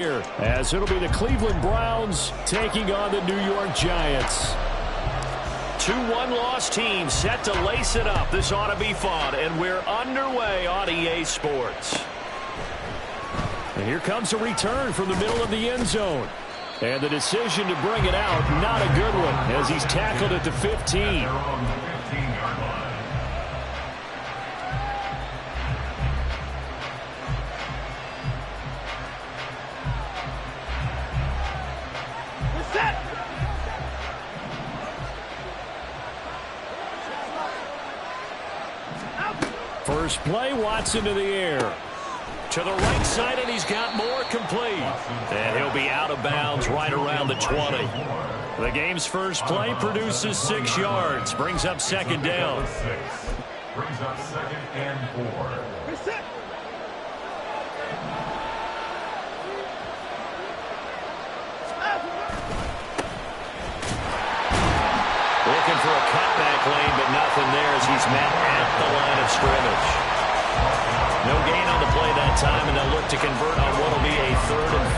Here, as it'll be the Cleveland Browns taking on the New York Giants. 2-1 loss team set to lace it up. This ought to be fun, and we're underway on EA Sports. And here comes a return from the middle of the end zone. And the decision to bring it out, not a good one, as he's tackled at the 15. First play, Watson to the air. To the right side, and he's got more complete. And he'll be out of bounds right around the 20. The game's first play produces 6 yards. Brings up second down. Brings up 2nd and 4. Looking for a cutback lane, but nothing there as he's met at the line of scrimmage. No gain on the play that time, and they'll look to convert on what will be a 3rd and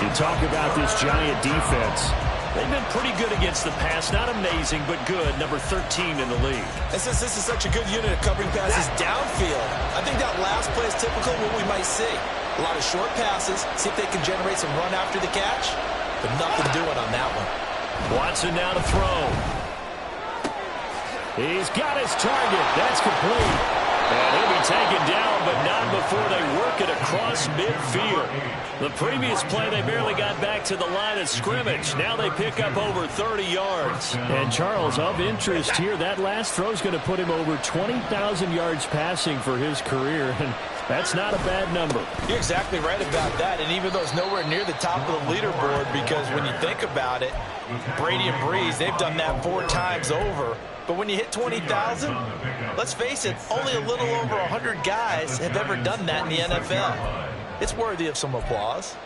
4. You talk about this Giant defense. They've been pretty good against the pass. Not amazing, but good. Number 13 in the league. And since this is such a good unit of covering passes downfield, I think that last play is typical of what we might see. A lot of short passes, see if they can generate some run after the catch, but nothing doing on that one. Watson now to throw. He's got his target. That's complete. And he'll be taken down, but not before they work it across midfield. The previous play, they barely got back to the line of scrimmage. Now they pick up over 30 yards. And, Charles, of interest here, that last throw is going to put him over 20,000 yards passing for his career, and that's not a bad number. You're exactly right about that, and even though it's nowhere near the top of the leaderboard, because when you think about it, Brady and Breeze, they've done that 4 times over. But when you hit 20,000, let's face it, only a little over 100 guys have ever done that in the NFL. It's worthy of some applause.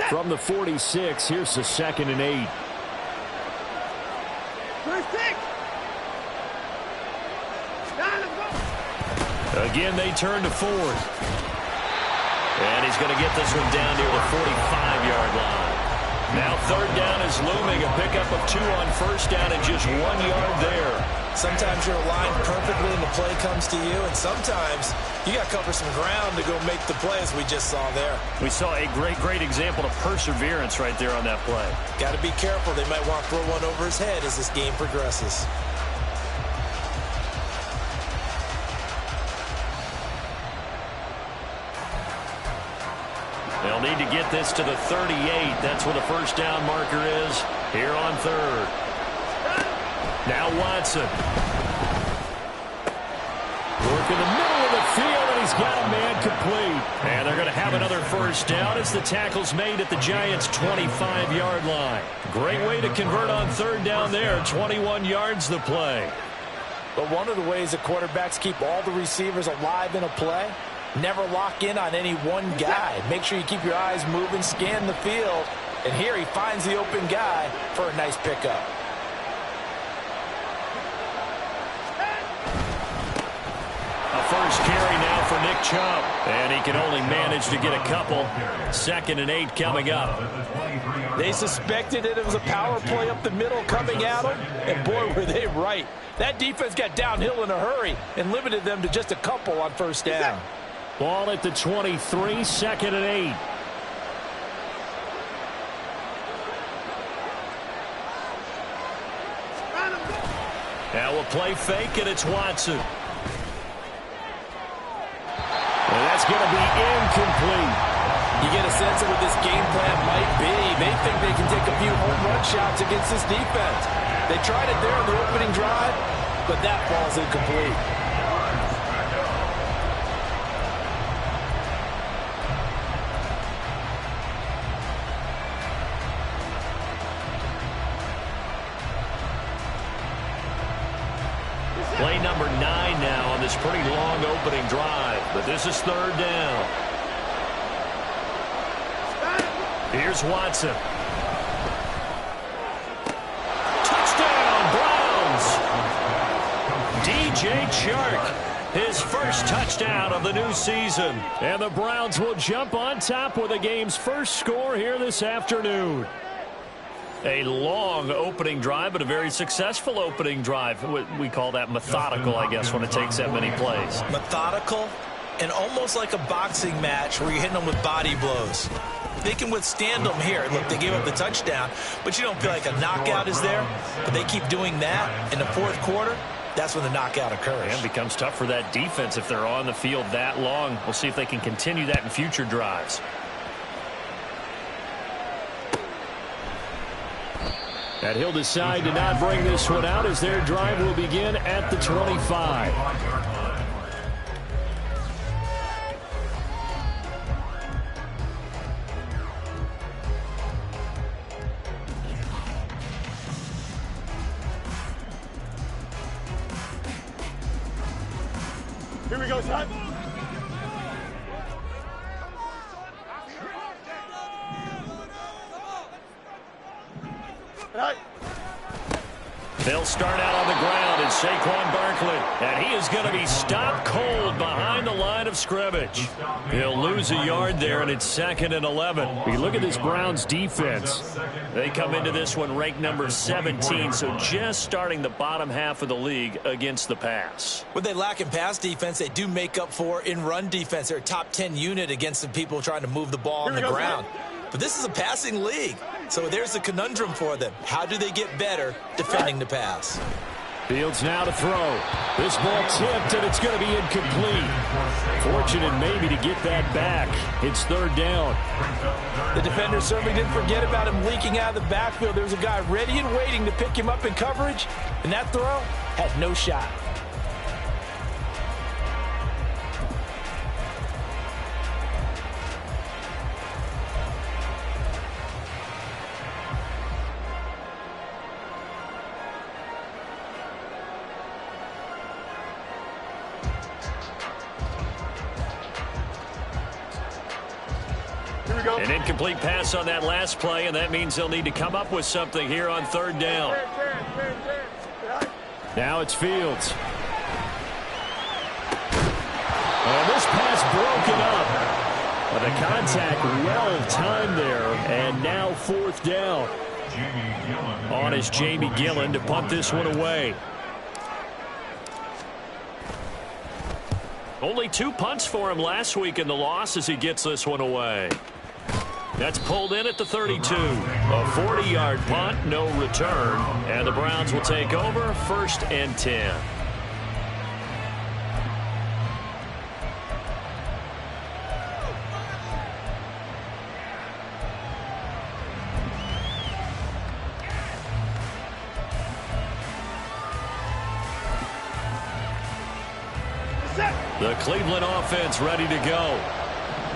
From the 46, here's the 2nd and 8. Again, they turn to 4th. And he's going to get this one down near the 45-yard line. Now 3rd down is looming, a pickup of 2 on 1st down and just 1 yard there. Sometimes you're aligned perfectly and the play comes to you, and sometimes you got to cover some ground to go make the play, as we just saw there. We saw a great example of perseverance right there on that play. Got to be careful. They might want to throw one over his head as this game progresses. They'll need to get this to the 38. That's where the 1st down marker is here on 3rd. Now Watson. Work in the middle of the field, and he's got a man complete. And they're going to have another 1st down as the tackle's made at the Giants' 25-yard line. Great way to convert on 3rd down there. 21 yards the play. But one of the ways that quarterbacks keep all the receivers alive in a play, never lock in on any one guy. Make sure you keep your eyes moving, scan the field. And here he finds the open guy for a nice pickup. A first carry now for Nick Chubb. And he can only manage to get a couple. 2nd and 8 coming up. They suspected it was a power play up the middle coming at them. And boy, were they right. That defense got downhill in a hurry and limited them to just a couple on 1st down. Ball at the 23, 2nd and 8. Now we'll play fake, and it's Watson. And that's going to be incomplete. You get a sense of what this game plan might be. They think they can take a few home run shots against this defense. They tried it there on the opening drive, but that ball's incomplete. Play number 9 now on this pretty long opening drive. But this is 3rd down. Here's Watson. Touchdown, Browns! DJ Chark his first touchdown of the new season. And the Browns will jump on top with the game's first score here this afternoon. A long opening drive, but a very successful opening drive. We call that methodical, I guess, when it takes that many plays. Methodical and almost like a boxing match where you're hitting them with body blows. They can withstand them here. Look, they gave up the touchdown, but you don't feel like a knockout is there. But they keep doing that in the fourth quarter. That's when the knockout occurs. And it becomes tough for that defense if they're on the field that long. We'll see if they can continue that in future drives. And he'll decide to not bring this one out as their drive will begin at the 25. Here we go, son. They'll start out on the ground as Saquon Barkley, and he is going to be stopped cold behind the line of scrimmage. He'll lose a yard there, and it's 2nd and 11. We look at this Browns defense. They come into this one ranked number 17, so just starting the bottom half of the league against the pass. What they lack in pass defense, they do make up for in run defense. They're a top 10 unit against the people trying to move the ball on the ground. But this is a passing league, so there's a conundrum for them. How do they get better defending the pass? Fields now to throw. This ball tipped, and it's going to be incomplete. Fortunate maybe to get that back. It's 3rd down. The defender certainly didn't forget about him leaking out of the backfield. There was a guy ready and waiting to pick him up in coverage, and that throw had no shot. An incomplete pass on that last play, and that means they'll need to come up with something here on 3rd down. Now it's Fields. And this pass broken up. But the contact well timed there, and now 4th down. On is Jamie Gillen to punt this one away. Only 2 punts for him last week in the loss as he gets this one away. That's pulled in at the 32. A 40-yard punt, no return. And the Browns will take over 1st and 10. The Cleveland offense ready to go.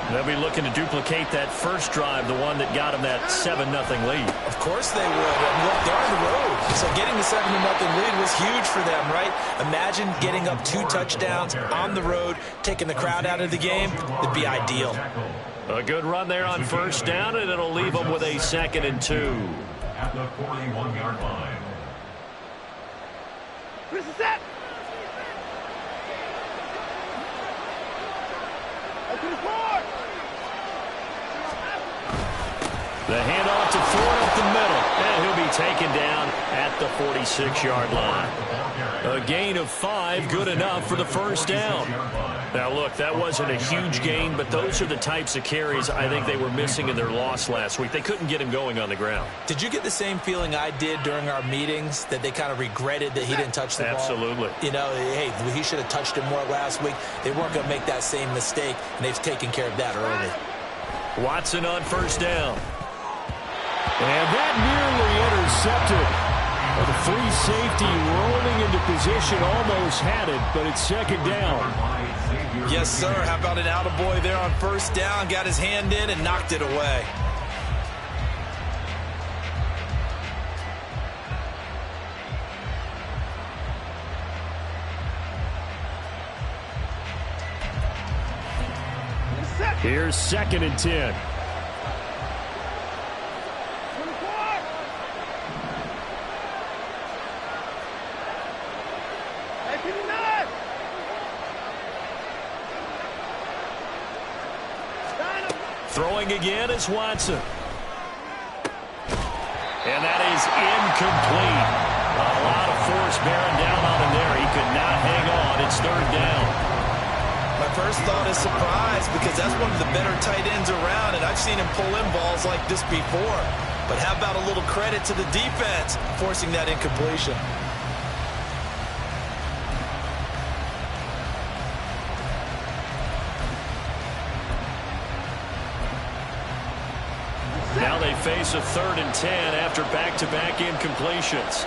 They'll be looking to duplicate that first drive, the one that got them that 7-0 lead. Of course they would. Look, they're on the road, so getting the 7-0 lead was huge for them, right? Imagine getting up 2 touchdowns on the road, taking the crowd out of the game. It'd be ideal. A good run there on 1st down, and it'll leave them with a 2nd and 2. At the 41-yard line. This is it. The handoff to Ford up the middle, and he'll be taken down at the 46-yard line. A gain of 5, good enough for the 1st down. Now, look, that wasn't a huge gain, but those are the types of carries I think they were missing in their loss last week. They couldn't get him going on the ground. Did you get the same feeling I did during our meetings, that they kind of regretted that he didn't touch the ball? Absolutely. You know, hey, he should have touched it more last week. They weren't going to make that same mistake, and they've taken care of that early. Watson on 1st down. And that nearly intercepted. Well, the free safety rolling into position, almost had it, but it's 2nd down. Yes, sir. How about an attaboy there on 1st down? Got his hand in and knocked it away. Here's 2nd and 10. Throwing again is Watson. And that is incomplete. A lot of force bearing down on him there. He could not hang on. It's third down. My first thought is surprise, because that's one of the better tight ends around, and I've seen him pull in balls like this before. But how about a little credit to the defense forcing that incompletion? Now they face a 3rd and 10 after back-to-back incompletions.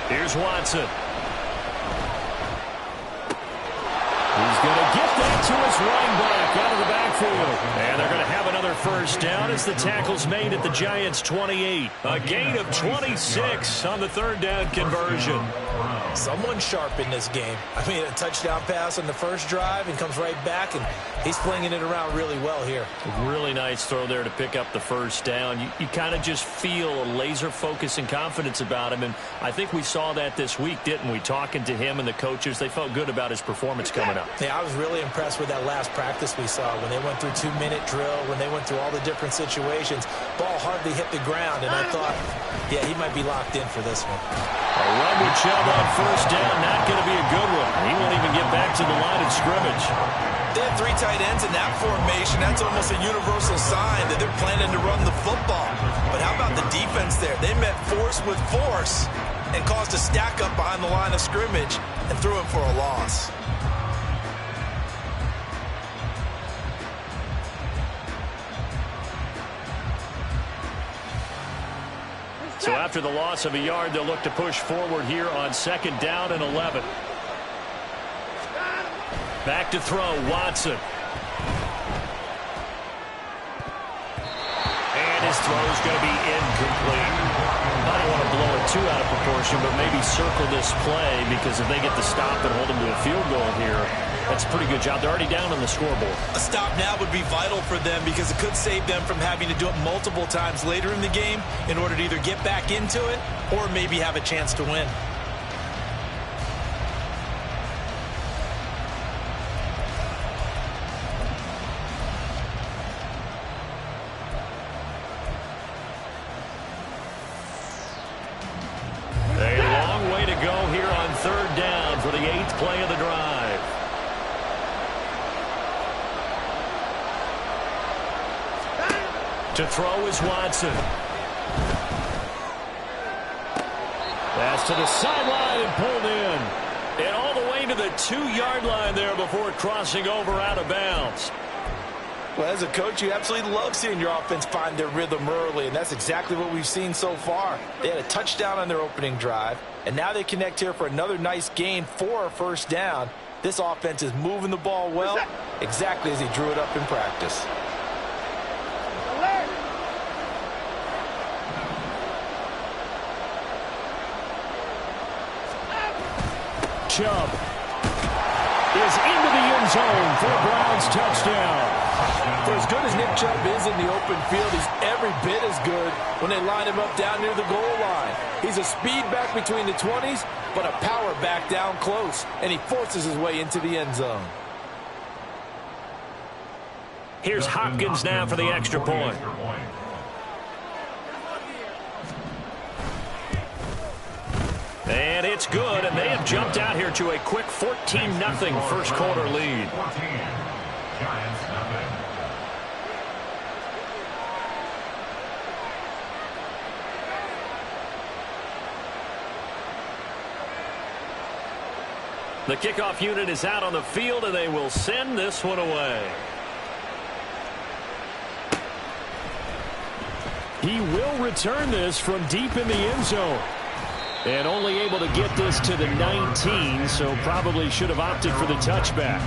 Here's Watson. He's going to get that to his running back out of the backfield. And they're going to have another first down as the tackle's made at the Giants' 28. A gain of 26 on the 3rd down conversion. Someone sharp in this game. I mean, a touchdown pass on the first drive and comes right back, and he's flinging it around really well here. Really nice throw there to pick up the first down. You kind of just feel a laser focus and confidence about him, and I think we saw that this week, didn't we? Talking to him and the coaches, they felt good about his performance coming up. Yeah, I was really impressed with that last practice we saw when they went through 2-minute drill, when they went through all the different situations. Ball hardly hit the ground, and I thought, yeah, he might be locked in for this one. A run with Chubb on first down, not going to be a good one. He won't even get back to the line of scrimmage. They have 3 tight ends in that formation. That's almost a universal sign that they're planning to run the football. But how about the defense there? They met force with force and caused a stack up behind the line of scrimmage and threw him for a loss. So after the loss of a yard, they'll look to push forward here on 2nd down and 11. Back to throw, Watson. And his throw is going to be incomplete. I don't want to blow it too out of proportion, but maybe circle this play, because if they get the stop and hold them to a field goal here, that's a pretty good job. They're already down on the scoreboard. A stop now would be vital for them, because it could save them from having to do it multiple times later in the game in order to either get back into it or maybe have a chance to win. A long way to go here on 3rd down for the 8th play of the drive. To throw is Watson. Pass to the sideline and pulled in. And all the way to the 2-yard line there before crossing over out of bounds. Well, as a coach, you absolutely love seeing your offense find their rhythm early, and that's exactly what we've seen so far. They had a touchdown on their opening drive, and now they connect here for another nice gain for a first down. This offense is moving the ball well, exactly as he drew it up in practice. Chubb is into the end zone for a Browns touchdown. For as good as Nick Chubb is in the open field, he's every bit as good when they line him up down near the goal line. He's a speed back between the 20s, but a power back down close, and he forces his way into the end zone. Here's Hopkins now for the extra point. And it's good, and they have jumped out here to a quick 14-0 first quarter lead. The kickoff unit is out on the field, and they will send this one away. He will return this from deep in the end zone. And only able to get this to the 19, so probably should have opted for the touchback.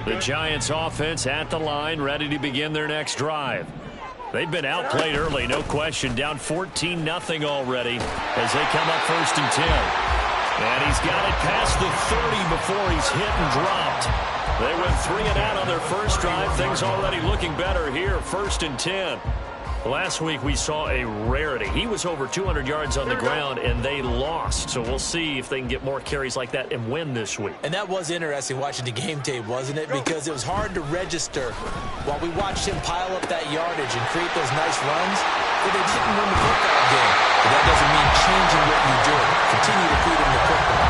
The Giants offense at the line, ready to begin their next drive. They've been outplayed early, no question. Down 14-0 already as they come up 1st and 10. And he's got it past the 30 before he's hit and dropped. They went 3 and out on their first drive. Things already looking better here. 1st and 10. Last week we saw a rarity. He was over 200 yards on the ground, and they lost. So we'll see if they can get more carries like that and win this week. And that was interesting watching the game tape, wasn't it? Because it was hard to register while we watched him pile up that yardage and create those nice runs. But they didn't win the football game. But that doesn't mean changing what you do. Continue to feed him the football.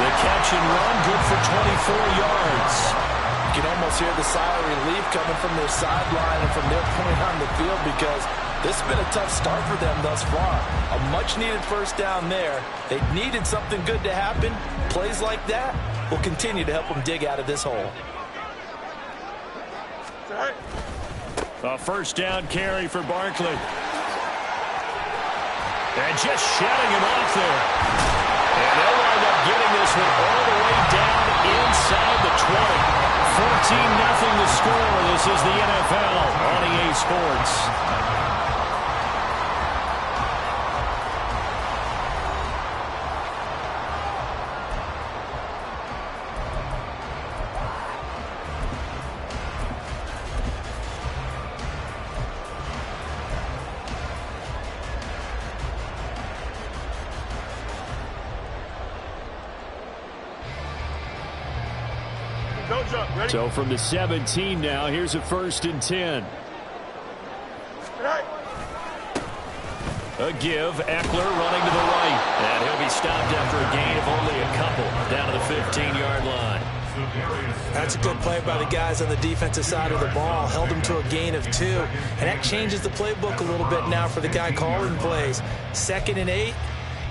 The catch and run, good for 24 yards. You can almost hear the sigh of relief coming from their sideline and from their point on the field because this has been a tough start for them thus far. A much-needed first down there. They needed something good to happen. Plays like that will continue to help them dig out of this hole. A first down carry for Barkley. And just shutting him off there. And they'll wind up getting this one all the way down inside the 20. 14-0 the score. This is the NFL on EA Sports. So from the 17 now, here's a 1st and 10. A give, Eckler running to the right. And he'll be stopped after a gain of only a couple down to the 15-yard line. That's a good play by the guys on the defensive side of the ball. Held them to a gain of 2. And that changes the playbook a little bit now for the guy calling plays. 2nd and 8.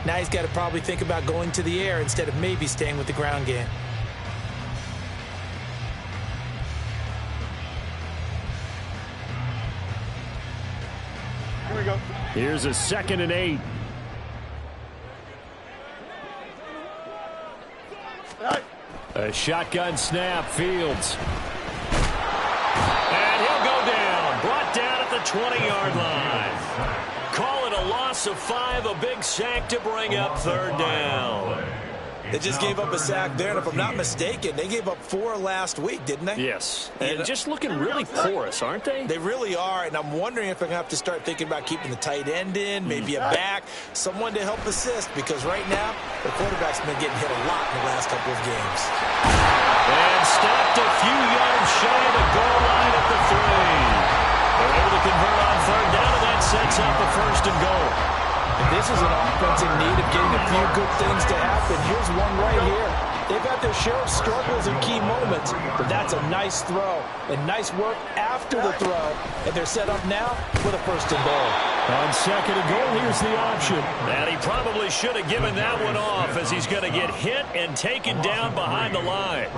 Now he's got to probably think about going to the air instead of maybe staying with the ground game. Here's a 2nd and 8. A shotgun snap, Fields. And he'll go down. Brought down at the 20-yard line. Call it a loss of 5, a big sack to bring up 3rd down. They just gave up a sack there, and if I'm not mistaken, they gave up 4 last week, didn't they? Yes, and just looking really porous, aren't they? They really are, and I'm wondering if I'm going to have to start thinking about keeping the tight end in, maybe a back, someone to help assist, because right now, the quarterback's been getting hit a lot in the last couple of games. And stopped a few yards shy of the goal line at the 3. They're able to convert on 3rd down, and that sets up a 1st and goal. And this is an offense in need of getting a few good things to happen. Here's one right here. They've had their share of struggles in key moments, but that's a nice throw and nice work after the throw. And they're set up now with a 1st and goal. On 2nd and goal, here's the option. And he probably should have given that one off as he's going to get hit and taken down behind the line.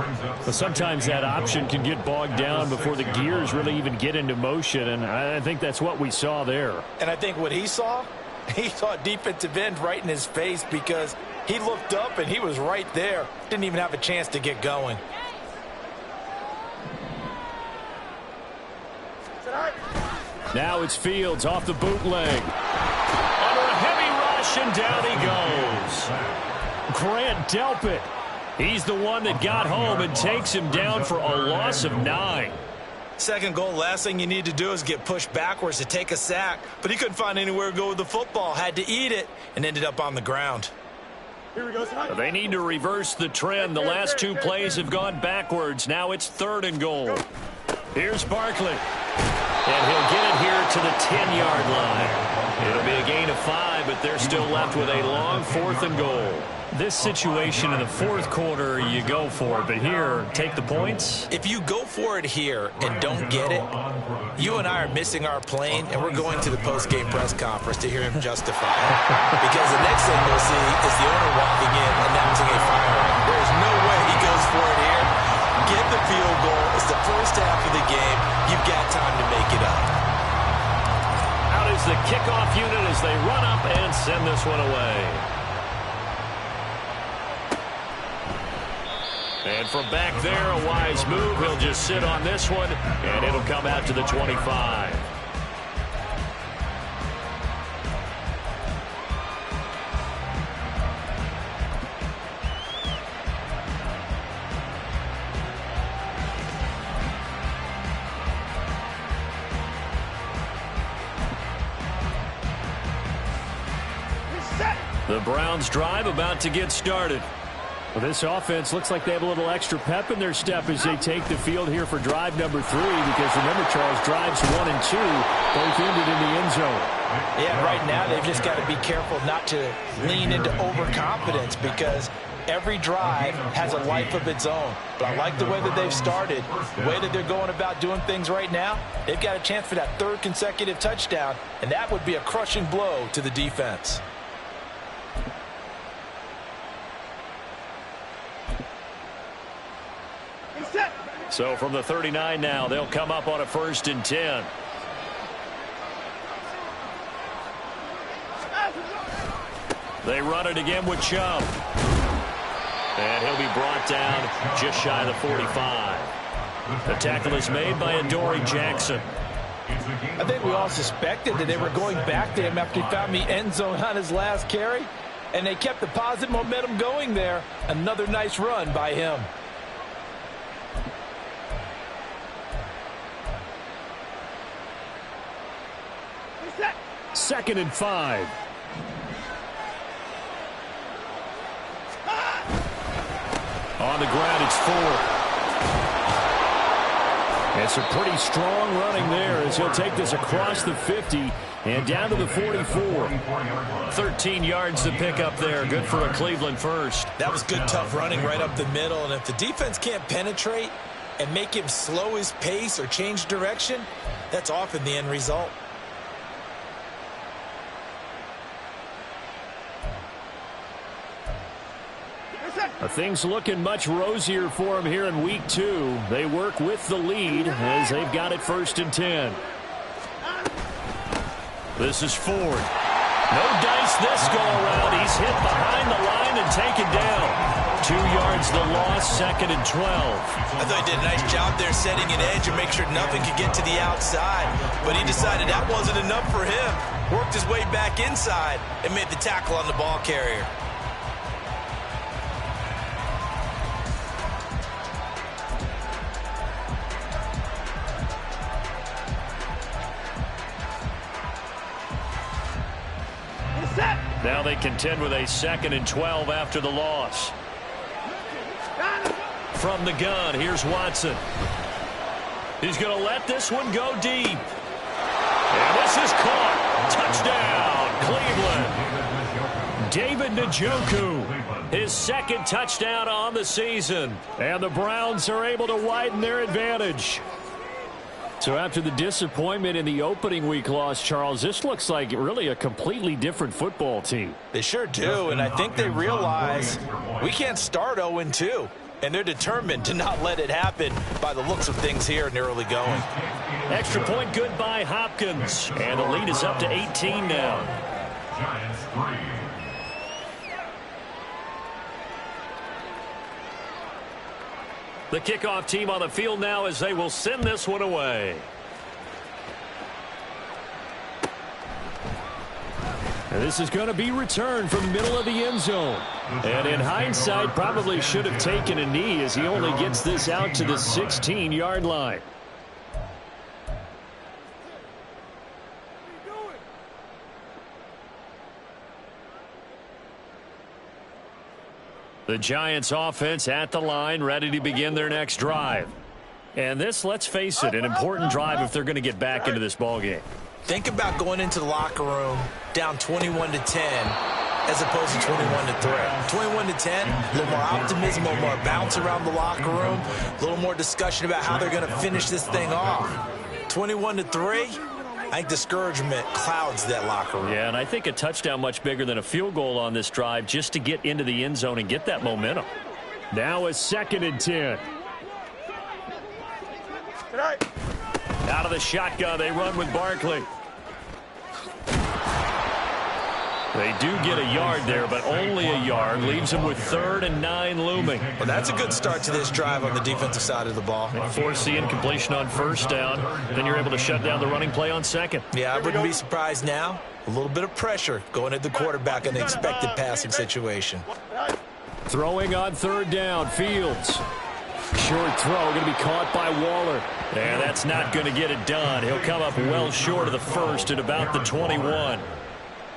But sometimes that option can get bogged down before the gears really even get into motion, and I think that's what we saw there. And I think what he saw defensive end right in his face because he looked up and he was right there. Didn't even have a chance to get going. Now it's Fields off the bootleg. Under a heavy rush, and down he goes. Grant Delpit. He's the one that got home and takes him down for a loss of 9. 2nd goal, last thing you need to do is get pushed backwards to take a sack. But he couldn't find anywhere to go with the football. Had to eat it and ended up on the ground. They need to reverse the trend. The last 2 plays have gone backwards. Now it's 3rd and goal. Here's Barkley. And he'll get it here to the 10-yard line. It'll be a gain of 5, but they're still left with a long 4th and goal. This situation in the 4th quarter, you go for it. But here, take the points. If you go for it here and don't get it, you and I are missing our plane, and we're going to the post-game press conference to hear him justify it. Because the next thing we'll see is the owner walking in announcing a firing. There's no way he goes for it here. Get the field goal. It's the first half of the game. You've got time to make it up. Out is the kickoff unit as they run up and send this one away. And from back there, a wise move. He'll just sit on this one, and it'll come out to the 25. The Browns drive about to get started. Well, this offense looks like they have a little extra pep in their step as they take the field here for drive number 3, because remember, Charles, drives 1 and 2 both ended in the end zone. Yeah, right now they've just got to be careful not to lean into overconfidence, because every drive has a life of its own. But I like the way that they've started, the way that they're going about doing things right now. They've got a chance for that 3rd consecutive touchdown, and that would be a crushing blow to the defense. So from the 39 now, they'll come up on a 1st and 10. They run it again with Chubb. And he'll be brought down just shy of the 45. The tackle is made by Adoree Jackson. I think we all suspected that they were going back to him after he found the end zone on his last carry. And they kept the positive momentum going there. Another nice run by him. 2nd and 5. On the ground, it's 4. It's a pretty strong running there as he'll take this across the 50 and down to the 44. 13 yards to pick up there. Good for a Cleveland first. That was good, tough running right up the middle. And if the defense can't penetrate and make him slow his pace or change direction, that's often the end result. Things looking much rosier for them here in week 2. They work with the lead as they've got it 1st and 10. This is Ford. No dice this go around. He's hit behind the line and taken down. 2 yards the loss, 2nd and 12. I thought he did a nice job there setting an edge and make sure nothing could get to the outside. But he decided that wasn't enough for him. Worked his way back inside and made the tackle on the ball carrier. Now they contend with a 2nd and 12 after the loss. From the gun, here's Watson. He's going to let this one go deep. And this is caught. Touchdown, Cleveland. David Njoku, his 2nd touchdown on the season. And the Browns are able to widen their advantage. So after the disappointment in the opening week loss, Charles, this looks like really a completely different football team. They sure do, and I think they realize we can't start 0-2, and they're determined to not let it happen by the looks of things here in the early going. Extra point good by Hopkins, and the lead is up to 18 now. Giants 3. The kickoff team on the field now as they will send this one away. And this is going to be returned from the middle of the end zone. And in hindsight, probably should have taken a knee as he only gets this out to the 16-yard line. The Giants offense at the line, ready to begin their next drive. And this, let's face it, an important drive if they're going to get back into this ballgame. Think about going into the locker room down 21-10 as opposed to 21-3. 21-10, a little more optimism, a little more bounce around the locker room, a little more discussion about how they're going to finish this thing off. 21-3, I think discouragement clouds that locker room. Yeah, and I think a touchdown much bigger than a field goal on this drive just to get into the end zone and get that momentum. Now a 2nd and 10. Out of the shotgun, they run with Barkley. They do get a yard there, but only a yard. Leaves them with 3rd and 9 looming. Well, that's a good start to this drive on the defensive side of the ball. Force the incompletion on 1st down. Then you're able to shut down the running play on 2nd. Yeah, I wouldn't be surprised now. A little bit of pressure going at the quarterback in the expected passing situation. Throwing on 3rd down, Fields. Short throw, going to be caught by Waller. And that's not going to get it done. He'll come up well short of the 1st at about the 21.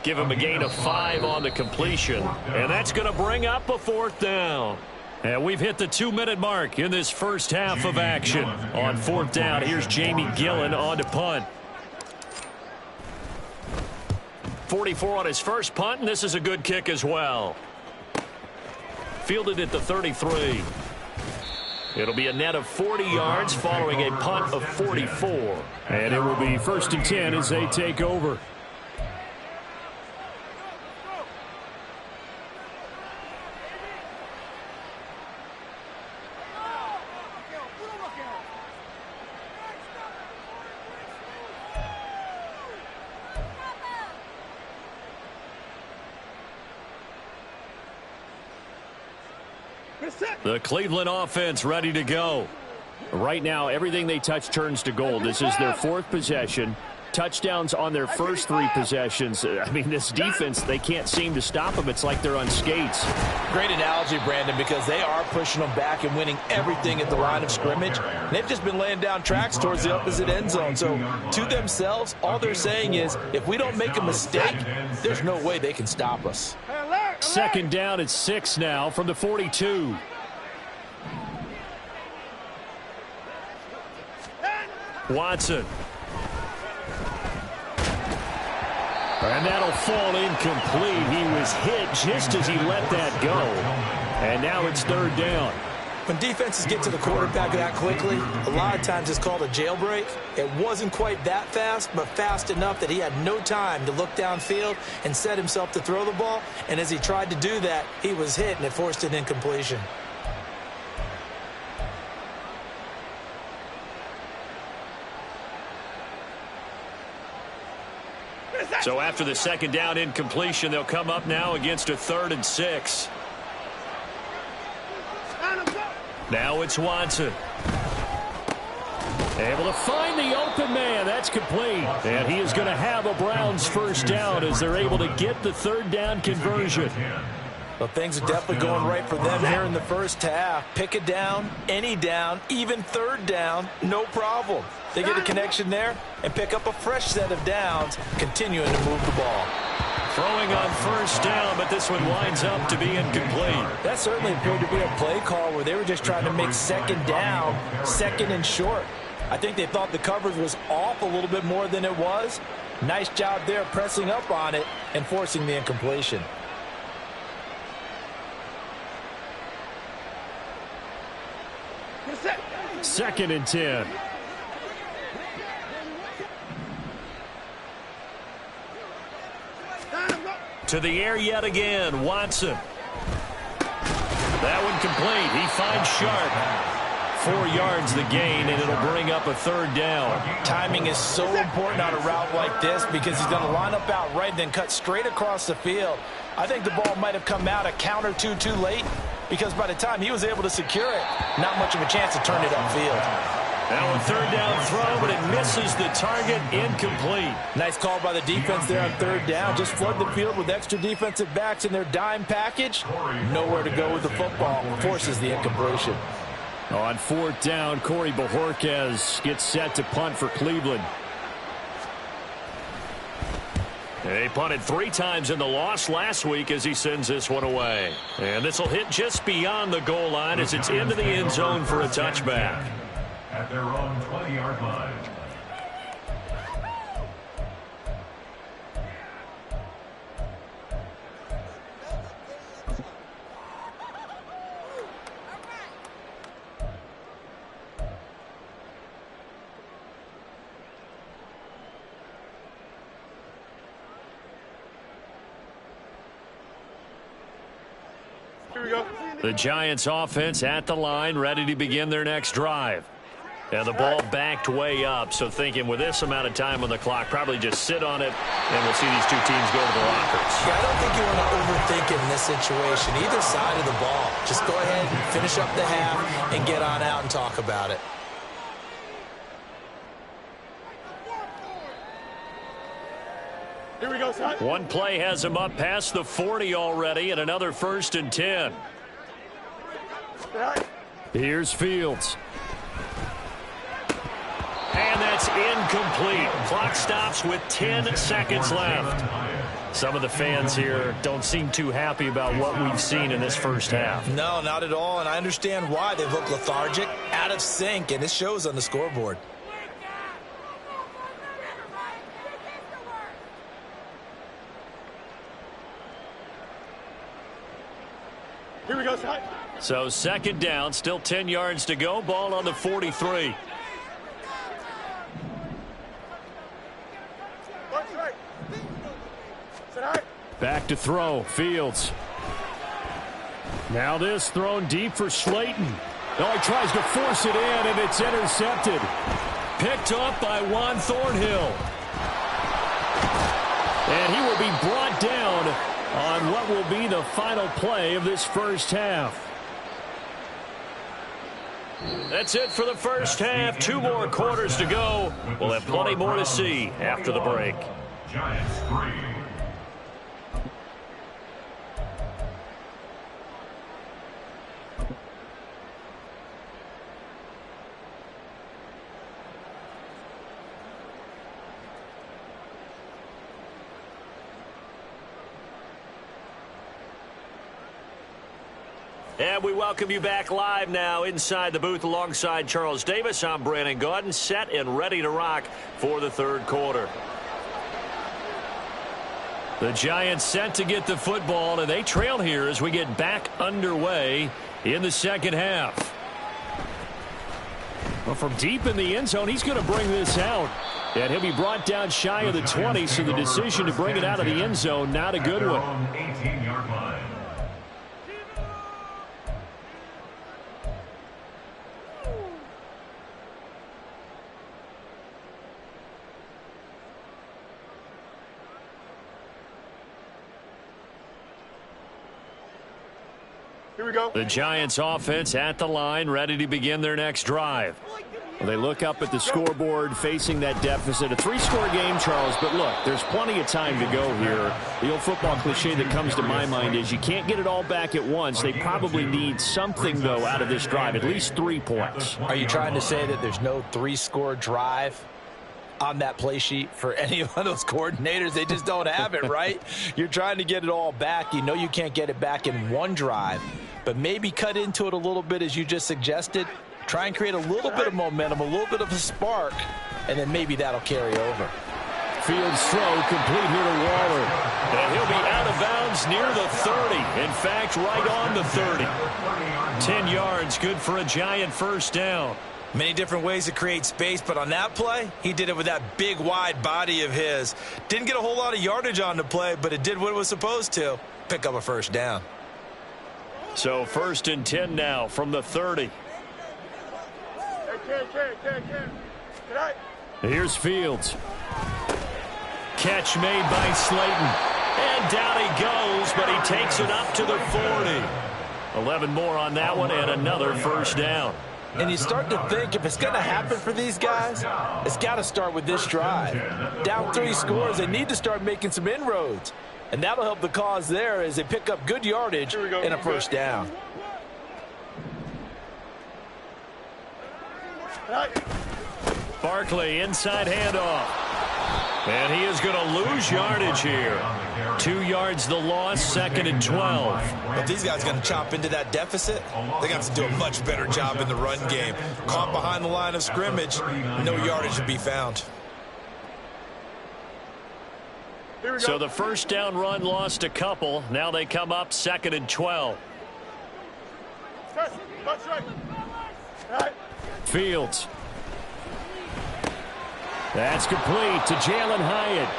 Give him a gain of 5 on the completion. And that's going to bring up a 4th down. And we've hit the 2-minute mark in this first half of action. On 4th down, here's Jamie Gillen on to punt. 44 on his first punt, and this is a good kick as well. Fielded at the 33. It'll be a net of 40 yards following a punt of 44. And it will be 1st and 10 as they take over. The Cleveland offense ready to go. Right now, everything they touch turns to gold. This is their 4th possession. Touchdowns on their first 3 possessions. I mean, this defense, they can't seem to stop them. It's like they're on skates. Great analogy, Brandon, because they are pushing them back and winning everything at the line of scrimmage. They've just been laying down tracks towards the opposite end zone. So to themselves, all they're saying is, if we don't make a mistake, there's no way they can stop us. 2nd down at 6 now from the 42. Watson. And that'll fall incomplete. He was hit just as he let that go. And now it's 3rd down. When defenses get to the quarterback that quickly, a lot of times it's called a jailbreak. It wasn't quite that fast, but fast enough that he had no time to look downfield and set himself to throw the ball. And as he tried to do that, he was hit, and it forced an incompletion. So after the 2nd down incompletion, they'll come up now against a 3rd and 6. Now it's Watson. Able to find the open man. That's complete. And he is going to have a Browns 1st down as they're able to get the 3rd down conversion. Well, things are definitely going right for them here in the first half. Pick it down, any down, even 3rd down, no problem. They get a connection there and pick up a fresh set of downs, continuing to move the ball. Throwing on 1st down, but this one winds up to be incomplete. That certainly appeared to be a play call where they were just trying to make 2nd down, 2nd and short. I think they thought the coverage was off a little bit more than it was. Nice job there pressing up on it and forcing the incompletion. Second and 10. To the air yet again, Watson. That one complete. He finds Sharp. 4 yards the gain, and it'll bring up a 3rd down. Timing is so important on a route like this because he's going to line up out right and then cut straight across the field. I think the ball might have come out a count or two too late because by the time he was able to secure it, not much of a chance to turn it upfield. Now a 3rd down throw, but it misses the target, incomplete. Nice call by the defense there on 3rd down. Just flood the field with extra defensive backs in their dime package. Nowhere to go with the football. Forces the incompletion. On 4th down, Corey Bojorquez gets set to punt for Cleveland. They punted 3 times in the loss last week as he sends this one away. And this will hit just beyond the goal line as it's into the end zone for a touchback. At their own 20-yard line. Here we go. The Giants offense at the line, ready to begin their next drive. And the ball backed way up, so thinking with this amount of time on the clock, probably just sit on it, and we'll see these 2 teams go to the lockers. Yeah, I don't think you want to overthink it in this situation, either side of the ball. Just go ahead and finish up the half and get on out and talk about it. Here we go, son. One play has him up past the 40 already, and another 1st and 10. Here's Fields. And that's incomplete. Clock stops with 10 seconds left. Some of the fans here don't seem too happy about what we've seen in this first half. No, not at all, and I understand why. They look lethargic, out of sync, and it shows on the scoreboard. Here we go, Ty. So second down, still 10 yards to go. Ball on the 43. Back to throw. Fields. Now this thrown deep for Slayton. Oh, he tries to force it in, and it's intercepted. Picked up by Juan Thornhill. And he will be brought down on what will be the final play of this first half. That's it for the first half. 2 more quarters to go. We'll have plenty more to see after the break. Giants 3. And we welcome you back live now inside the booth alongside Charles Davis. I'm Brandon Gaudin, set and ready to rock for the third quarter. The Giants set to get the football, and they trail here as we get back underway in the second half. Well, from deep in the end zone, he's going to bring this out. And he'll be brought down shy of the 20, so the decision to bring it out of the end zone, not a good one. 18-yard line. Here we go. The Giants offense at the line, ready to begin their next drive. Well, they look up at the scoreboard, facing that deficit. A 3-score game, Charles, but look, there's plenty of time to go here. The old football cliche that comes to my mind is you can't get it all back at once. They probably need something, though, out of this drive, at least 3 points. Are you trying to say that there's no 3-score drive on that play sheet for any one of those coordinators? They just don't have it, right? You're trying to get it all back. You know you can't get it back in one drive, but maybe cut into it a little bit as you just suggested. Try and create a little bit of momentum, a little bit of a spark, and then maybe that'll carry over. Fields throw complete here to Waller. And he'll be out of bounds near the 30. In fact, right on the 30. 10 yards, good for a Giant first down. Many different ways to create space, but on that play, he did it with that big, wide body of his. Didn't get a whole lot of yardage on the play, but it did what it was supposed to. Pick up a first down. So 1st and 10 now from the 30. Here's Fields. Catch made by Slayton. And down he goes, but he takes it up to the 40. 11 more on that one, and another first down. And you start to think, if it's going to happen for these guys, it's got to start with this drive. Down 3 scores, they need to start making some inroads. And that'll help the cause there as they pick up good yardage and a first down. Barkley, inside handoff. And he is going to lose yardage here. 2 yards the loss, 2nd and 12. If these guys are going to chop into that deficit, they're going to have to do a much better job in the run game. Caught behind the line of scrimmage, no yardage to be found. So the first down run lost a couple. Now they come up 2nd and 12. Fields. That's complete to Jalen Hyatt.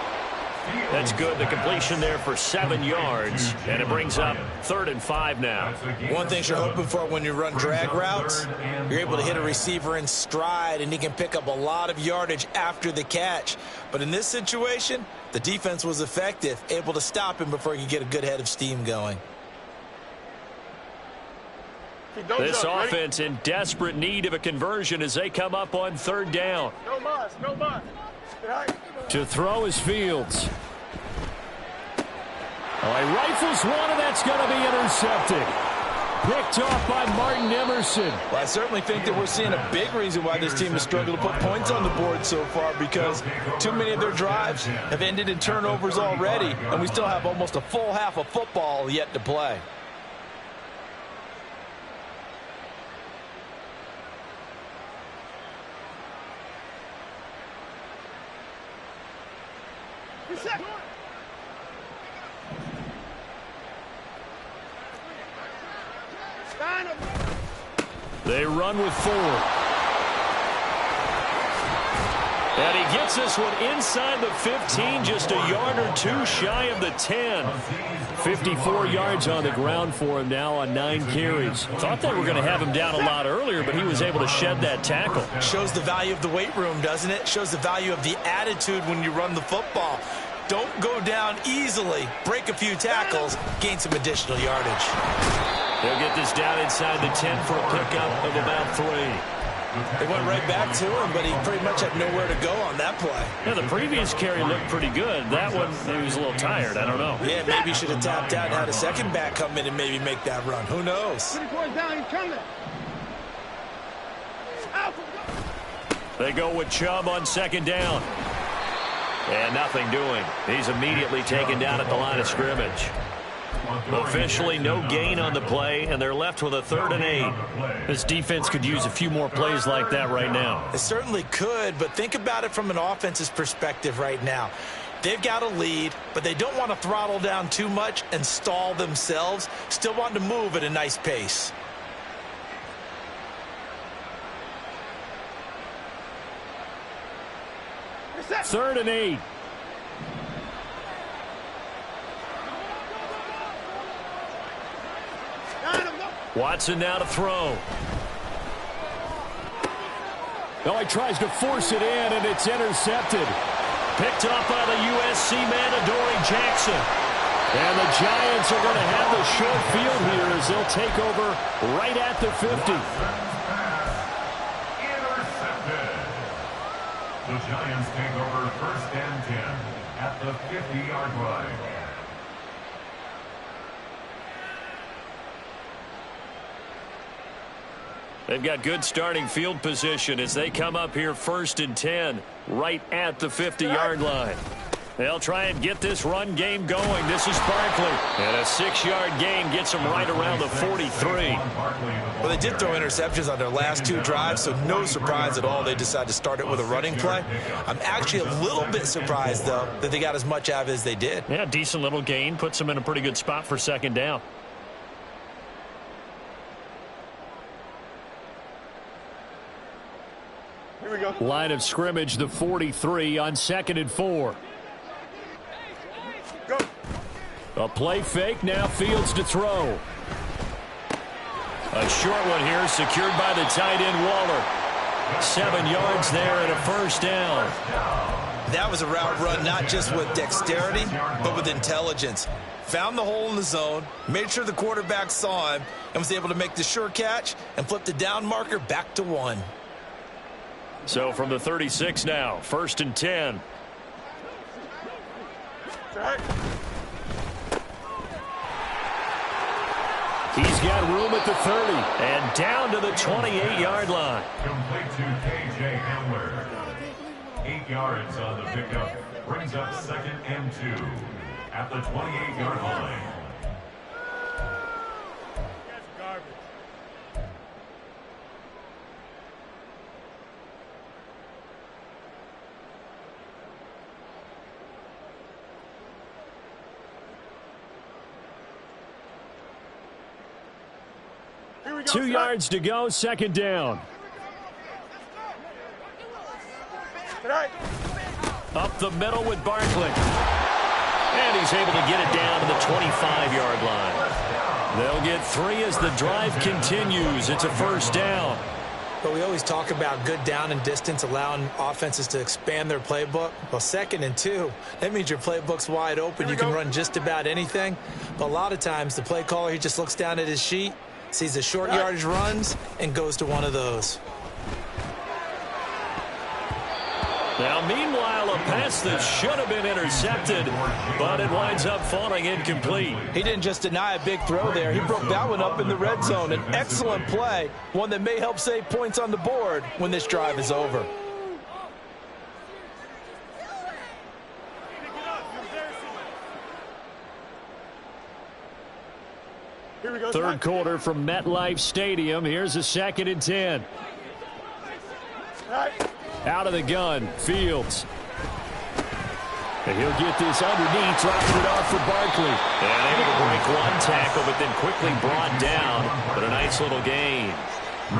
That's good. The completion there for 7 yards. And it brings up 3rd and 5 now. One thing you're hoping for when you run drag routes, you're able to hit a receiver in stride, and he can pick up a lot of yardage after the catch. But in this situation, the defense was effective, able to stop him before he could get a good head of steam going. This offense in desperate need of a conversion as they come up on 3rd down. No mas, no mas. To throw is Fields. Oh, he rifles one, and that's going to be intercepted. picked off by Martin Emerson. Well, I certainly think that we're seeing a big reason why this team has struggled to put points on the board so far, because too many of their drives have ended in turnovers already, and we still have almost a full half of football yet to play. They run with 4. And he gets this one inside the 15, just a yard or 2 shy of the 10. 54 yards on the ground for him now on 9 carries. Thought they were going to have him down a lot earlier, but he was able to shed that tackle. Shows the value of the weight room, doesn't it? Shows the value of the attitude when you run the football. Don't go down easily. Break a few tackles. Gain some additional yardage. They'll get this down inside the 10 for a pickup of about 3. They went right back to him, but he pretty much had nowhere to go on that play. Yeah, the previous carry looked pretty good. That one, he was a little tired. I don't know. Yeah, maybe he should have tapped out and had a second back come in and maybe make that run. Who knows? Down, he's coming. They go with Chubb on 2nd down. And nothing doing. He's immediately taken down at the line of scrimmage. Officially no gain on the play, and they're left with a 3rd and 8. This defense could use a few more plays like that right now. It certainly could, but think about it from an offense's perspective right now. They've got a lead, but they don't want to throttle down too much and stall themselves. Still want to move at a nice pace. Third and 8. Watson now to throw. Oh, he tries to force it in, and it's intercepted. Picked off by the USC man, Adoree Jackson. And the Giants are going to have the short field here as they'll take over right at the 50. Intercepted. The Giants take over 1st and 10 at the 50-yard line. They've got good starting field position as they come up here 1st and 10 right at the 50-yard line. They'll try and get this run game going. This is Barkley. And a 6-yard gain gets them right around the 43. Well, they did throw interceptions on their last 2 drives, so no surprise at all they decided to start it with a running play. I'm actually a little bit surprised, though, that they got as much out of it as they did. Yeah, decent little gain. Puts them in a pretty good spot for 2nd down. Here we go. Line of scrimmage, the 43 on 2nd and 4. Go. A play fake, now Fields to throw. A short one here, secured by the tight end Waller. 7 yards there and a 1st down. That was a route run not just with dexterity, but with intelligence. Found the hole in the zone, made sure the quarterback saw him, and was able to make the sure catch and flip the down marker back to 1. So from the 36 now, 1st and 10. He's got room at the 30 and down to the 28-yard line. Complete to K.J. Hamler. 8 yards on the pickup. Brings up 2nd and 2 at the 28-yard line. Here we go. 2 yards to go, 2nd down. Right. Up the middle with Barkley. And he's able to get it down to the 25-yard line. They'll get 3 as the drive continues. It's a 1st down. But we always talk about good down and distance, allowing offenses to expand their playbook. Well, 2nd and 2, that means your playbook's wide open. You can run just about anything. But a lot of times, the play caller, he just looks down at his sheet, sees the short yardage runs, and goes to one of those. Now, meanwhile, a pass that should have been intercepted, but it winds up falling incomplete. He didn't just deny a big throw there. He broke that one up in the red zone. An excellent play, one that may help save points on the board when this drive is over. Here we go. Third quarter from MetLife Stadium. Here's a 2nd and 10. All right. Out of the gun, Fields. And he'll get this underneath, dropping it off for Barkley. And able to break one tackle, but then quickly brought down. But a nice little gain.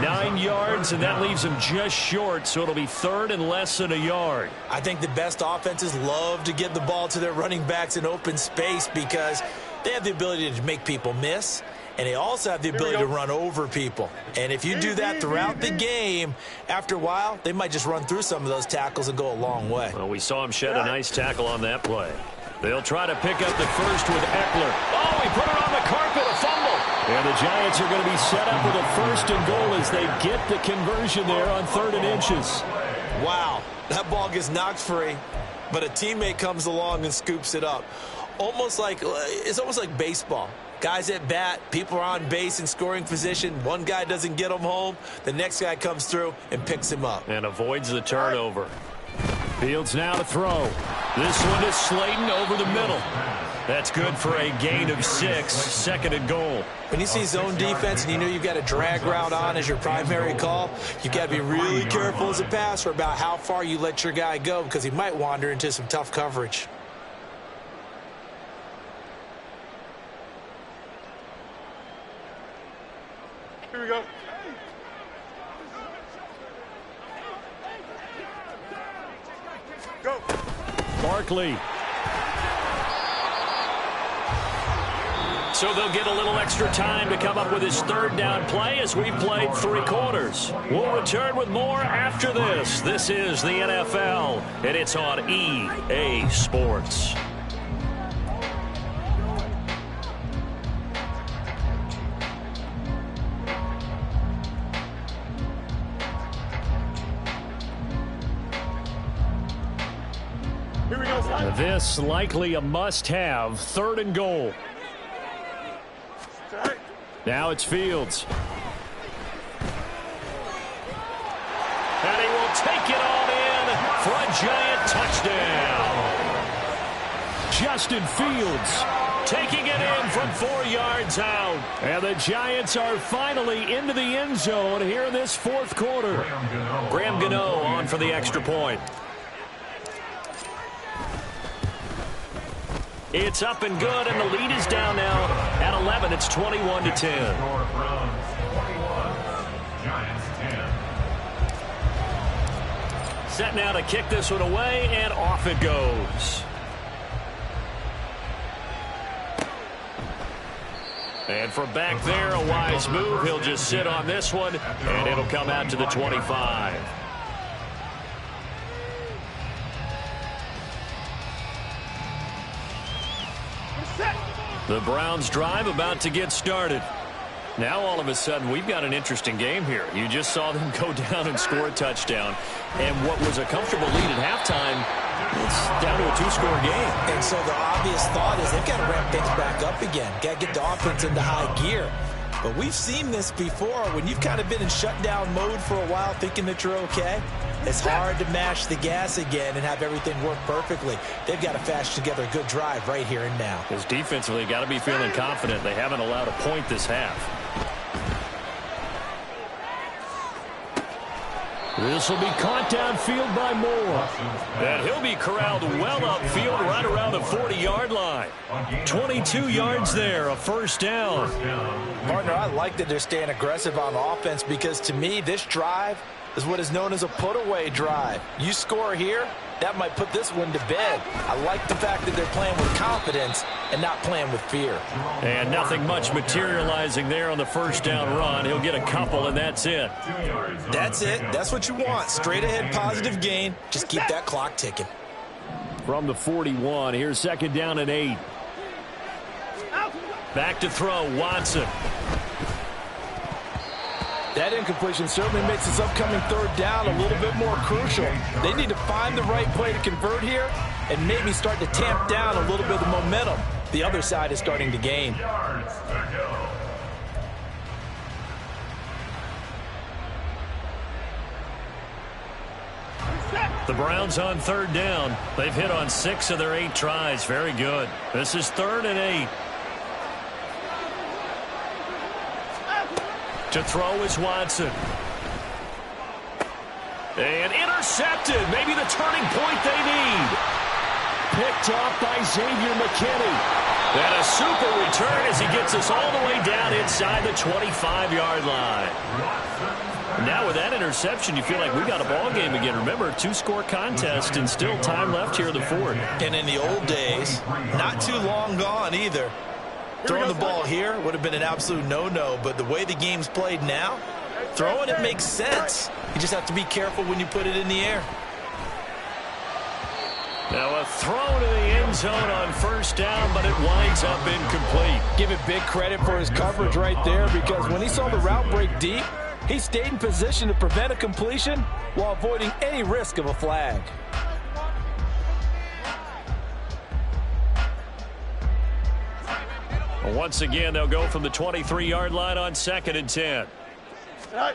9 yards, and that leaves him just short, so it'll be 3rd and less than a yard. I think the best offenses love to get the ball to their running backs in open space because they have the ability to make people miss, and they also have the ability to run over people. And if you do that throughout the game, after a while, they might just run through some of those tackles and go a long way. Well, we saw him shed a nice tackle on that play. They'll try to pick up the first with Eckler. Oh, he put it on the carpet, a fumble. And the Giants are going to be set up with a 1st and goal as they get the conversion there on 3rd and inches. Wow, that ball gets knocked free, but a teammate comes along and scoops it up. It's almost like baseball. Guys at bat, people are on base in scoring position. One guy doesn't get him home. The next guy comes through and picks him up. And avoids the turnover. Fields now to throw. This one is Slayton over the middle. That's good for a gain of 6, 2nd and goal. When you see zone defense and you know you've got a drag route on as your primary call, you've got to be really careful as a passer about how far you let your guy go because he might wander into some tough coverage. Here we go. Go. Barkley. So they'll get a little extra time to come up with his 3rd down play as we've played 3 quarters. We'll return with more after this. This is the NFL, and it's on EA Sports. Here we go, son. This likely a must-have, 3rd and goal. All right. Now it's Fields. And he will take it all in for a Giant touchdown. Justin Fields taking it in from 4 yards out. And the Giants are finally into the end zone here in this 4th quarter. Graham Gano on for the extra point. It's up and good, and the lead is down now at 11. It's 21-10. Set now to kick this one away, and off it goes. And from back there, a wise move. He'll just sit on this one, and it'll come out to the 25. The Browns drive about to get started. Now all of a sudden we've got an interesting game here. You just saw them go down and score a touchdown. And what was a comfortable lead at halftime, it's down to a 2-score game. And so the obvious thought is they've got to ramp things back up again. Got to get the offense into high gear. But we've seen this before. When you've kind of been in shutdown mode for a while thinking that you're okay, it's hard to mash the gas again and have everything work perfectly. They've got to fashion together a good drive right here and now. Because defensively, got to be feeling confident. They haven't allowed a point this half. This will be caught downfield by Moore. And he'll be corralled well upfield right around the 40-yard line. 22 yards there, a 1st down. Partner, I like that they're staying aggressive on offense because to me, this drive is what is known as a put-away drive. You score here, that might put this one to bed. I like the fact that they're playing with confidence and not playing with fear. And nothing much materializing there on the 1st down run. He'll get a couple, and that's it. That's it. That's what you want. Straight ahead positive gain. Just keep that clock ticking. From the 41, here's 2nd down and 8. Back to throw, Watson. That incompletion certainly makes this upcoming third down a little bit more crucial. They need to find the right play to convert here and maybe start to tamp down a little bit of the momentum the other side is starting to gain. The Browns on third down. They've hit on 6 of their 8 tries. Very good. This is 3rd and 8. To throw is Watson. And intercepted. Maybe the turning point they need. Picked off by Xavier McKinney. And a super return as he gets us all the way down inside the 25-yard line. Now with that interception, you feel like we got a ball game again. Remember, 2-score contest and still time left here in the 4th. And in the old days, not too long gone either. Throwing the ball here would have been an absolute no-no, but the way the game's played now, throwing it makes sense. You just have to be careful when you put it in the air. Now a throw to the end zone on first down, but it winds up incomplete. Give it big credit for his coverage right there, because when he saw the route break deep, he stayed in position to prevent a completion while avoiding any risk of a flag. Once again, they'll go from the 23-yard line on 2nd and 10. A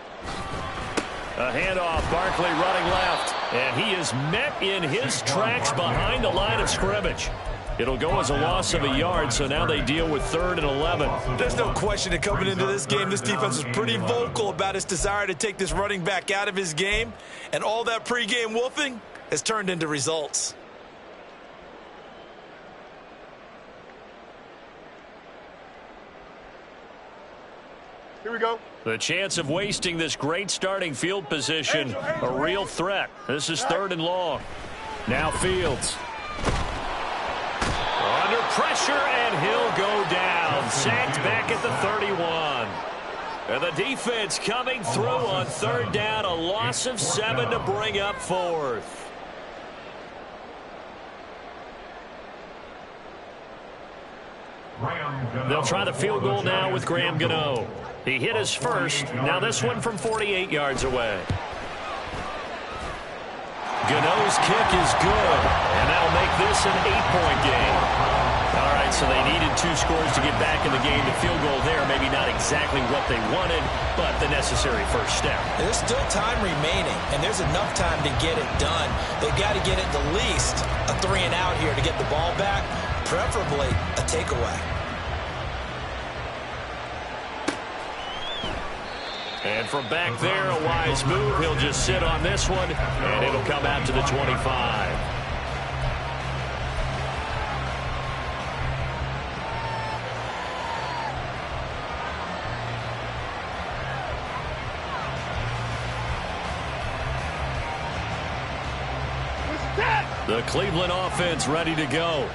handoff, Barkley running left, and he is met in his tracks behind the line of scrimmage. It'll go as a loss of a yard, so now they deal with 3rd and 11. There's no question that coming into this game, this defense was pretty vocal about its desire to take this running back out of his game, and all that pregame wolfing has turned into results. Here we go. The chance of wasting this great starting field position, a real threat. This is 3rd and long. Now Fields. Under pressure, and he'll go down. Sacked back at the 31. And the defense coming through on 3rd down. A loss of 7 to bring up 4th. They'll try the field goal now with Graham Gano. He hit his first. Now this one from 48 yards away. Gano's kick is good, and that'll make this an 8-point game. All right, so they needed 2 scores to get back in the game. The field goal there, maybe not exactly what they wanted, but the necessary first step. There's still time remaining, and there's enough time to get it done. They've got to get at the least a 3-and-out here to get the ball back, preferably a takeaway. And from back there, a wise move. He'll just sit on this one, and it'll come out to the 25. The Cleveland offense ready to go.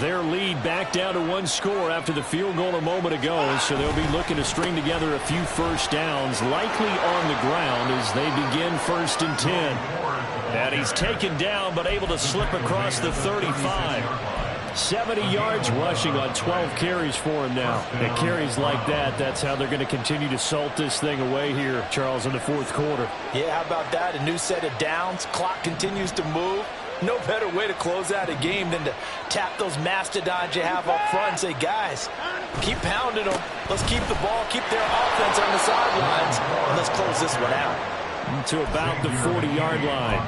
Their lead back down to 1 score after the field goal a moment ago, so they'll be looking to string together a few first downs, likely on the ground as they begin 1st and 10. And he's taken down but able to slip across the 35. 70 yards rushing on 12 carries for him now. And carries like that, that's how they're going to continue to salt this thing away here, Charles, in the 4th quarter. Yeah, how about that? A new set of downs. Clock continues to move. No better way to close out a game than to tap those mastodons you have up front and say, guys, keep pounding them. Let's keep the ball, keep their offense on the sidelines, and let's close this one out. To about the 40-yard line.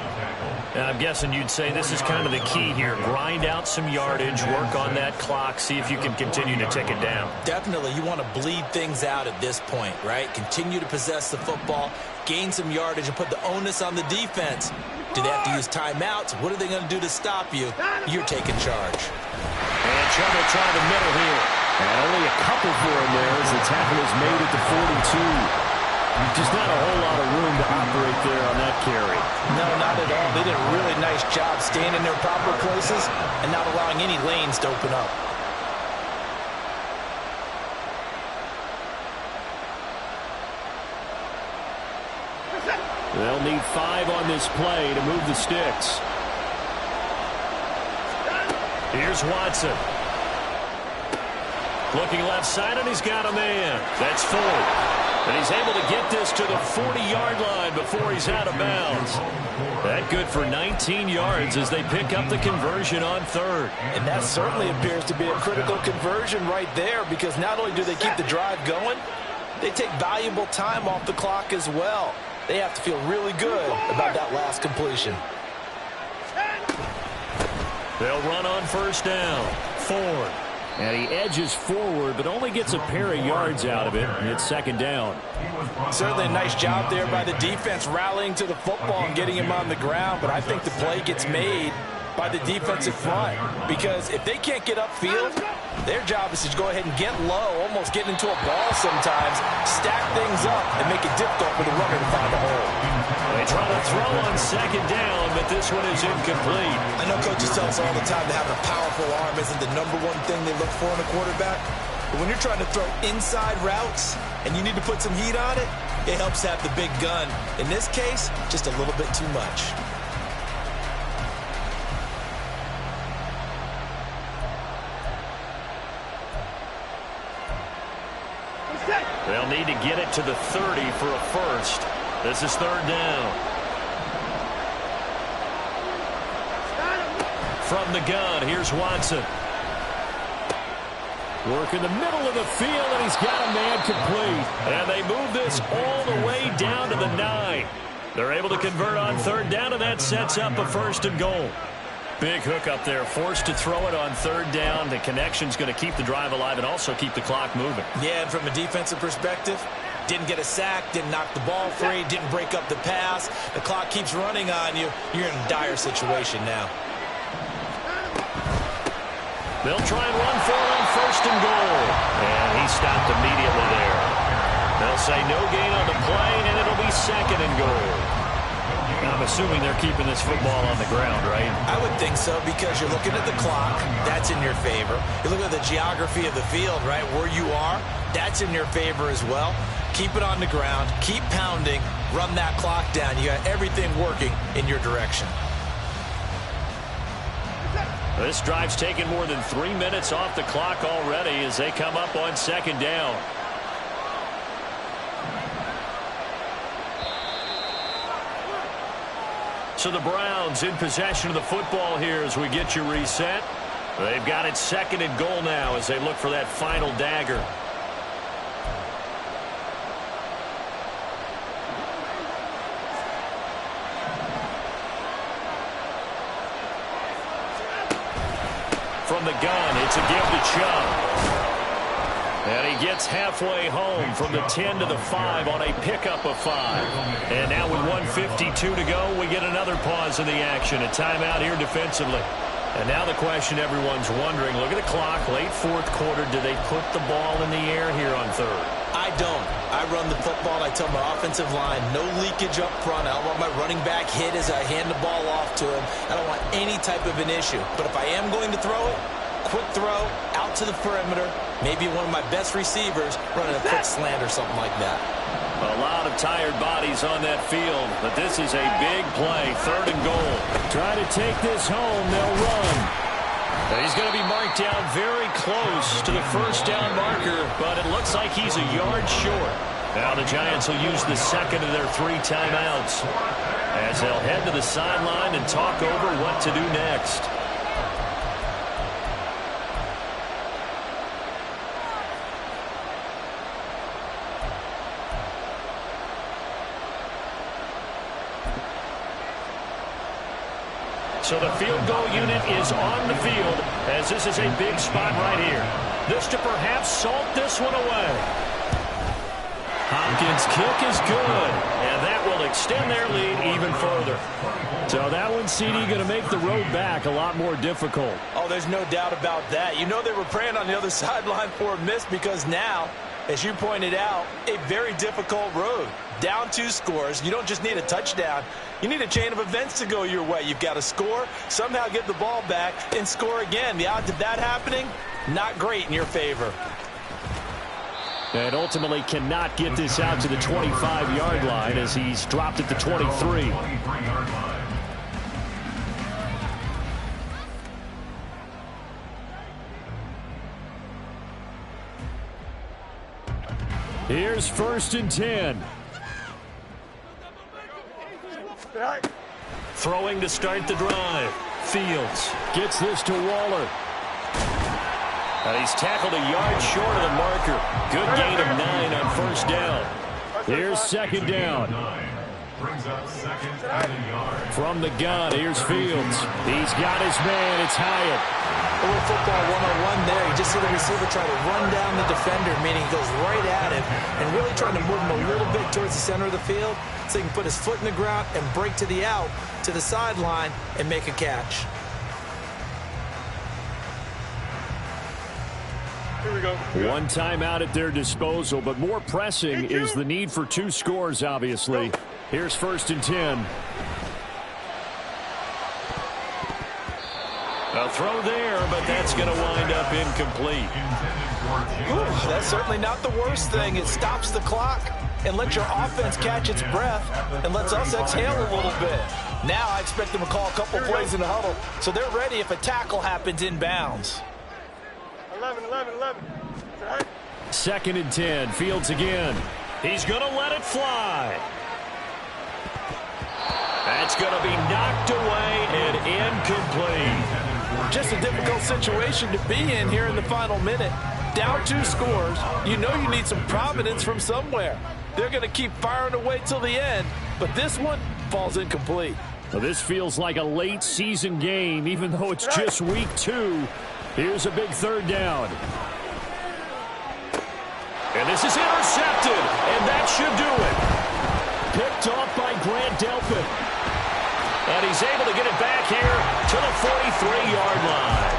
And I'm guessing you'd say this is kind of the key here. Grind out some yardage, work on that clock, see if you can continue to tick it down. Definitely. You want to bleed things out at this point, right? Continue to possess the football, gain some yardage, and put the onus on the defense. Do they have to use timeouts? What are they going to do to stop you? You're taking charge. And trouble trying the middle here. And only a couple for him there as the tackle is made at the 42. Just not a whole lot of room to operate there on that carry. No, not at all. They did a really nice job staying in their proper places and not allowing any lanes to open up. They'll need 5 on this play to move the sticks. Here's Watson. Looking left side, and he's got a man. That's Ford. And he's able to get this to the 40-yard line before he's out of bounds. That good for 19 yards as they pick up the conversion on third. And that certainly appears to be a critical conversion right there, because not only do they keep the drive going, they take valuable time off the clock as well. They have to feel really good about that last completion. They'll run on first down. Ford. And he edges forward, but only gets a pair of yards out of it. And it's second down. Certainly a nice job there by the defense rallying to the football and getting him on the ground. But I think the play gets made by the defensive front, because if they can't get upfield, their job is to go ahead and get low, almost get into a ball sometimes, stack things up, and make it difficult for the runner to find a hole. They try to throw on second down, but this one is incomplete. I know coaches tell us all the time that having a powerful arm isn't the #1 thing they look for in a quarterback. But when you're trying to throw inside routes and you need to put some heat on it, it helps have the big gun. In this case, just a little bit too much. They'll need to get it to the 30 for a first. This is third down. From the gun, here's Watson. Work in the middle of the field, and he's got a man complete. And they move this all the way down to the 9. They're able to convert on third down, and that sets up a first and goal. Big hook up there, forced to throw it on third down. The connection's going to keep the drive alive and also keep the clock moving. Yeah, and from a defensive perspective, didn't get a sack, didn't knock the ball free, didn't break up the pass. The clock keeps running on you. You're in a dire situation now. They'll try and run for it on first and goal. And he stopped immediately there. They'll say no gain on the play, and it'll be second and goal. I'm assuming they're keeping this football on the ground, right? I would think so, because you're looking at the clock. That's in your favor. You look at the geography of the field, right, where you are. That's in your favor as well. Keep it on the ground. Keep pounding. Run that clock down. You got everything working in your direction. This drive's taken more than 3 minutes off the clock already as they come up on second down. So the Browns in possession of the football here as we get you reset. They've got it second and goal now as they look for that final dagger. From the gun, it's a give to Chubb. And he gets halfway home from the 10 to the 5 on a pickup of 5. And now with 1:52 to go, we get another pause in the action. A timeout here defensively. And now the question everyone's wondering, look at the clock, late fourth quarter, do they put the ball in the air here on third? I don't. I run the football. I tell my offensive line, no leakage up front. I don't want my running back hit as I hand the ball off to him. I don't want any type of an issue. But if I am going to throw it, quick throw, out to the perimeter, maybe one of my best receivers running a quick slant or something like that. A lot of tired bodies on that field, but this is a big play, third and goal. Try to take this home, they'll run. And he's going to be marked down very close to the first down marker, but it looks like he's a yard short. Now the Giants will use the second of their 3 timeouts as they'll head to the sideline and talk over what to do next. So the field goal unit is on the field as this is a big spot right here. This to perhaps salt this one away. Hopkins' kick is good, and that will extend their lead even further. So that one, CD, going to make the road back a lot more difficult. Oh, there's no doubt about that. You know they were praying on the other sideline for a miss, because now, as you pointed out, a very difficult road. Down 2 scores. You don't just need a touchdown. You need a chain of events to go your way. You've got to score, somehow get the ball back, and score again. The odds of that happening, not great in your favor. And ultimately cannot get this out to the 25-yard line as he's dropped at the 23. Here's 1st and 10. Throwing to start the drive. Fields gets this to Waller. And he's tackled a yard short of the marker. Good gain of 9 on 1st down. Here's 2nd down. Brings up 2nd and a yard. From the gun, here's Fields. He's got his man. It's Hyatt. A little football 101 there. You just see the receiver try to run down the defender, meaning he goes right at him and really trying to move him a little bit towards the center of the field so he can put his foot in the ground and break to the out, to the sideline, and make a catch. Here we go. One timeout at their disposal, but more pressing is the need for 2 scores, obviously. Here's 1st and 10. A throw there, but that's going to wind up incomplete. Ooh, that's certainly not the worst thing. It stops the clock and lets your offense catch its breath and lets us exhale a little bit. Now I expect them to call a couple plays in the huddle, so they're ready if a tackle happens inbounds. 11. 2nd and 10. Fields again. He's going to let it fly. That's going to be knocked away and incomplete. Just a difficult situation to be in here in the final minute. Down 2 scores. You know you need some providence from somewhere. They're going to keep firing away till the end, but this one falls incomplete. Well, this feels like a late season game, even though it's just week 2. Here's a big 3rd down. And this is intercepted, and that should do it. Picked off by Grant Delpit. And he's able to get it back here to the 43-yard line.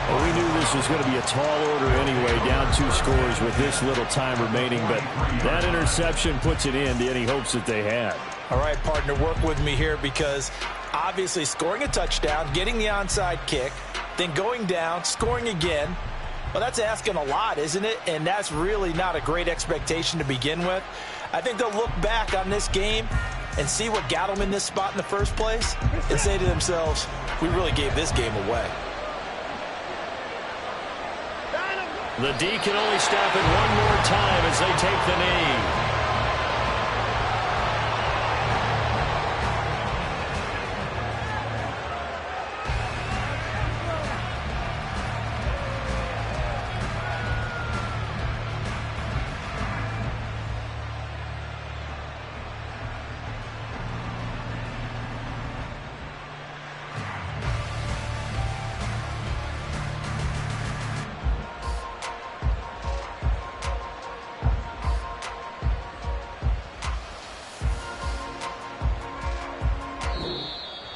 Well, we knew this was going to be a tall order anyway, down 2 scores with this little time remaining, but that interception puts an end to any hopes that they had. All right, partner, work with me here because obviously scoring a touchdown, getting the onside kick, then going down, scoring again, well, that's asking a lot, isn't it? And that's really not a great expectation to begin with. I think they'll look back on this game and see what got them in this spot in the first place and say to themselves, we really gave this game away. The D can only stop it one more time as they take the knee.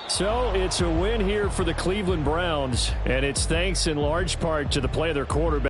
So it's a win here for the Cleveland Browns, and it's thanks in large part to the play of their quarterback.